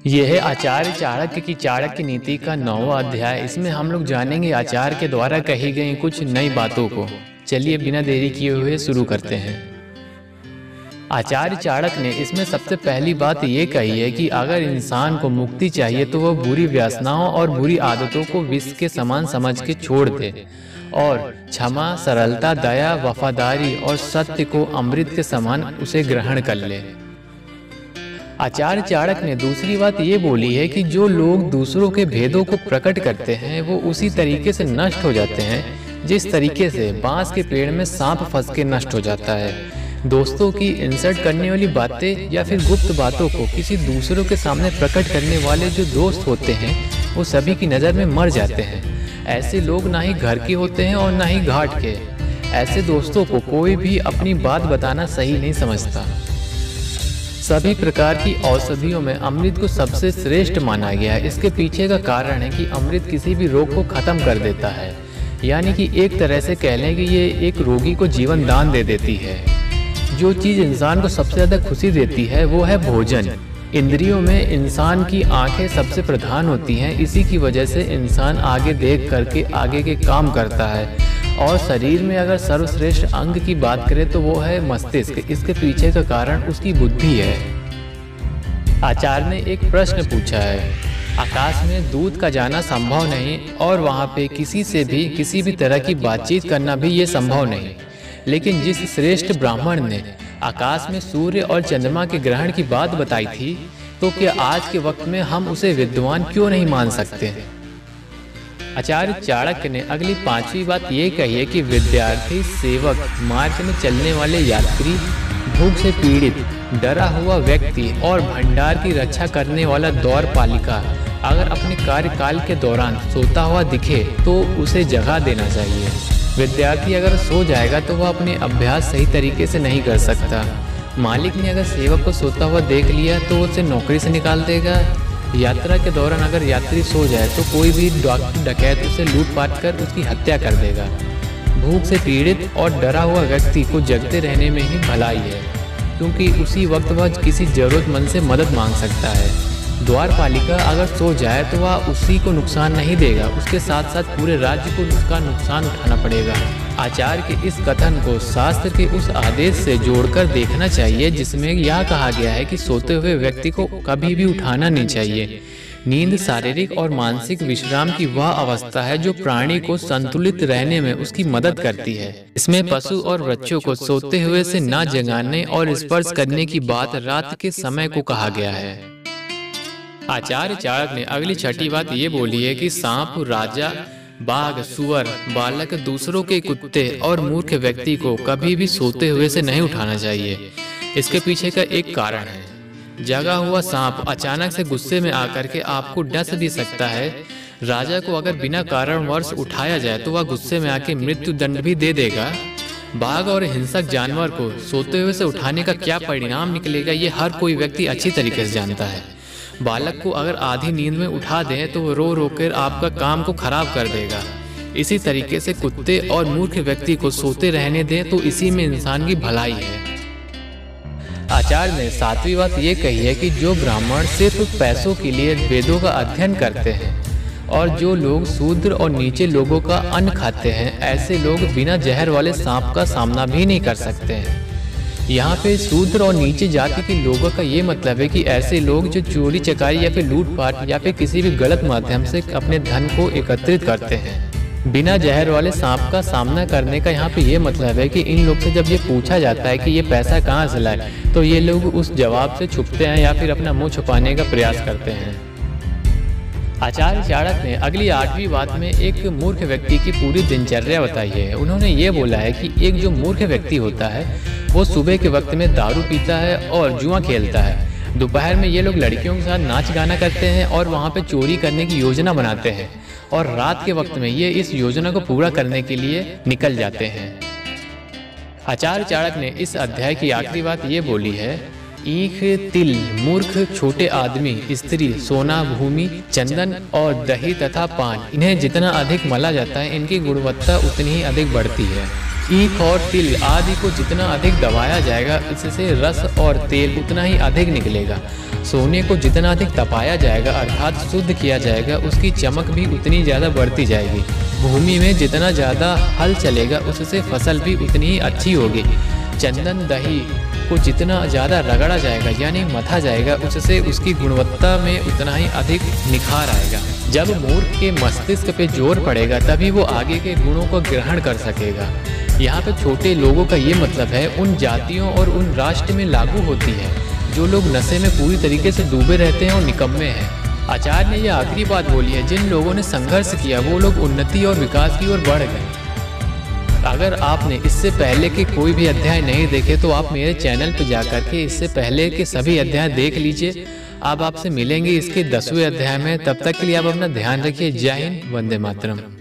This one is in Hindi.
यह है आचार्य चाणक्य की चाणक्य नीति का 9वां अध्याय। इसमें हम लोग जानेंगे आचार्य के द्वारा कही गई कुछ नई बातों को। चलिए बिना देरी किए हुए शुरू करते हैं। आचार्य चाणक्य ने इसमें सबसे पहली बात ये कही है कि अगर इंसान को मुक्ति चाहिए तो वह बुरी व्यसनाओं और बुरी आदतों को विष के समान समझ के छोड़ दे और क्षमा, सरलता, दया, वफादारी और सत्य को अमृत के समान उसे ग्रहण कर ले। आचार्य चाणक्य ने दूसरी बात ये बोली है कि जो लोग दूसरों के भेदों को प्रकट करते हैं वो उसी तरीके से नष्ट हो जाते हैं जिस तरीके से बांस के पेड़ में सांप फंस के नष्ट हो जाता है। दोस्तों की इंसल्ट करने वाली बातें या फिर गुप्त बातों को किसी दूसरों के सामने प्रकट करने वाले जो दोस्त होते हैं वो सभी की नज़र में मर जाते हैं। ऐसे लोग ना ही घर के होते हैं और ना ही घाट के। ऐसे दोस्तों को कोई भी अपनी बात बताना सही नहीं समझता। सभी प्रकार की औषधियों में अमृत को सबसे श्रेष्ठ माना गया है। इसके पीछे का कारण है कि अमृत किसी भी रोग को खत्म कर देता है, यानी कि एक तरह से कह लें कि ये एक रोगी को जीवन दान दे देती है। जो चीज़ इंसान को सबसे ज़्यादा खुशी देती है वो है भोजन। इंद्रियों में इंसान की आंखें सबसे प्रधान होती हैं, इसी की वजह से इंसान आगे देख करके आगे के काम करता है। और शरीर में अगर सर्वश्रेष्ठ अंग की बात करें तो वो है मस्तिष्क। इसके पीछे का कारण उसकी बुद्धि है। आचार्य ने एक प्रश्न पूछा है, आकाश में दूत का जाना संभव नहीं और वहाँ पे किसी से भी किसी भी तरह की बातचीत करना भी ये संभव नहीं, लेकिन जिस श्रेष्ठ ब्राह्मण ने आकाश में सूर्य और चंद्रमा के ग्रहण की बात बताई थी, तो क्या आज के वक्त में हम उसे विद्वान क्यों नहीं मान सकते। आचार्य चाणक्य ने अगली 5वीं बात ये कही है कि विद्यार्थी, सेवक, मार्ग में चलने वाले यात्री, भूख से पीड़ित, डरा हुआ व्यक्ति और भंडार की रक्षा करने वाला द्वारपालिका अगर अपने कार्यकाल के दौरान सोता हुआ दिखे तो उसे जगा देना चाहिए। विद्यार्थी अगर सो जाएगा तो वह अपने अभ्यास सही तरीके से नहीं कर सकता। मालिक ने अगर सेवक को सोता हुआ देख लिया तो उसे नौकरी से निकाल देगा। यात्रा के दौरान अगर यात्री सो जाए तो कोई भी डकैत उसे लूटपाट कर उसकी हत्या कर देगा। भूख से पीड़ित और डरा हुआ व्यक्ति को जगते रहने में ही भलाई है, क्योंकि उसी वक्त वह किसी जरूरतमंद से मदद मांग सकता है। द्वारपालिका अगर सो जाए तो वह उसी को नुकसान नहीं देगा, उसके साथ साथ पूरे राज्य को उसका नुकसान उठाना पड़ेगा। आचार्य के इस कथन को शास्त्र के उस आदेश से जोड़कर देखना चाहिए जिसमें यह कहा गया है कि सोते हुए व्यक्ति को कभी भी उठाना नहीं चाहिए। नींद शारीरिक और मानसिक विश्राम की वह अवस्था है जो प्राणी को संतुलित रहने में उसकी मदद करती है। इसमें पशु और वृक्षों को सोते हुए से न जगाने और स्पर्श करने की बात रात के समय को कहा गया है। आचार्य चाणक्य ने अगली 6ठी बात ये बोली है कि सांप, राजा, बाघ, सुअर, बालक, दूसरों के कुत्ते और मूर्ख व्यक्ति को कभी भी सोते हुए से नहीं उठाना चाहिए। इसके पीछे का एक कारण है। जगा हुआ सांप अचानक से गुस्से में आकर के आपको डस भी सकता है। राजा को अगर बिना कारणवश उठाया जाए तो वह गुस्से में आके मृत्यु दंड भी दे देगा। बाघ और हिंसक जानवर को सोते हुए से उठाने का क्या परिणाम निकलेगा ये हर कोई व्यक्ति अच्छी तरीके से जानता है। बालक को अगर आधी नींद में उठा दें तो वो रो रो कर आपका काम को खराब कर देगा। इसी तरीके से कुत्ते और मूर्ख व्यक्ति को सोते रहने दें तो इसी में इंसान की भलाई है। आचार्य ने 7वीं बात ये कही है कि जो ब्राह्मण सिर्फ पैसों के लिए वेदों का अध्ययन करते हैं और जो लोग शूद्र और नीचे लोगों का अन्न खाते हैं, ऐसे लोग बिना जहर वाले सांप का सामना भी नहीं कर सकते हैं। यहाँ पे शूद्र और नीचे जाति के लोगों का ये मतलब है कि ऐसे लोग जो चोरी चकारी या फिर लूटपाट या फिर किसी भी गलत माध्यम से अपने धन को एकत्रित करते हैं। बिना जहर वाले सांप का सामना करने का यहाँ पे ये मतलब है कि इन लोग से जब ये पूछा जाता है कि ये पैसा कहाँ से लाए तो ये लोग उस जवाब से छुपते हैं या फिर अपना मुँह छुपाने का प्रयास करते हैं। आचार्य चाणक्य ने अगली 8वीं बात में एक मूर्ख व्यक्ति की पूरी दिनचर्या बताई है। उन्होंने ये बोला है कि एक जो मूर्ख व्यक्ति होता है वो सुबह के वक्त में दारू पीता है और जुआ खेलता है। दोपहर में ये लोग लड़कियों के साथ नाच गाना करते हैं और वहाँ पे चोरी करने की योजना बनाते हैं और रात के वक्त में ये इस योजना को पूरा करने के लिए निकल जाते हैं। आचार्य चाणक्य ने इस अध्याय की आखिरी बात ये बोली है, ईख, तिल, मूर्ख, छोटे आदमी, स्त्री, सोना, भूमि, चंदन और दही तथा पान, इन्हें जितना अधिक मला जाता है इनकी गुणवत्ता उतनी ही अधिक बढ़ती है। ईख और तिल आदि को जितना अधिक दबाया जाएगा, इससे रस और तेल उतना ही अधिक निकलेगा। सोने को जितना अधिक तपाया जाएगा अर्थात शुद्ध किया जाएगा, उसकी चमक भी उतनी ज़्यादा बढ़ती जाएगी। भूमि में जितना ज़्यादा हल चलेगा उससे फसल भी उतनी ही अच्छी होगी। चंदन दही को जितना ज़्यादा रगड़ा जाएगा यानी मथा जाएगा, उससे उसकी गुणवत्ता में उतना ही अधिक निखार आएगा। जब मूर्ख के मस्तिष्क पे जोर पड़ेगा तभी वो आगे के गुणों को ग्रहण कर सकेगा। यहाँ पे छोटे लोगों का ये मतलब है उन जातियों और उन राष्ट्र में लागू होती है जो लोग नशे में पूरी तरीके से डूबे रहते हैं और निकम्मे हैं। आचार्य ने यह आखिरी बात बोली है, जिन लोगों ने संघर्ष किया वो लोग उन्नति और विकास की ओर बढ़ गए। अगर आपने इससे पहले के कोई भी अध्याय नहीं देखे तो आप मेरे चैनल पर जाकर के इससे पहले के सभी अध्याय देख लीजिए। अब आपसे मिलेंगे इसके 10वें अध्याय में। तब तक के लिए आप अपना ध्यान रखिए। जय हिंद, वंदे मातरम।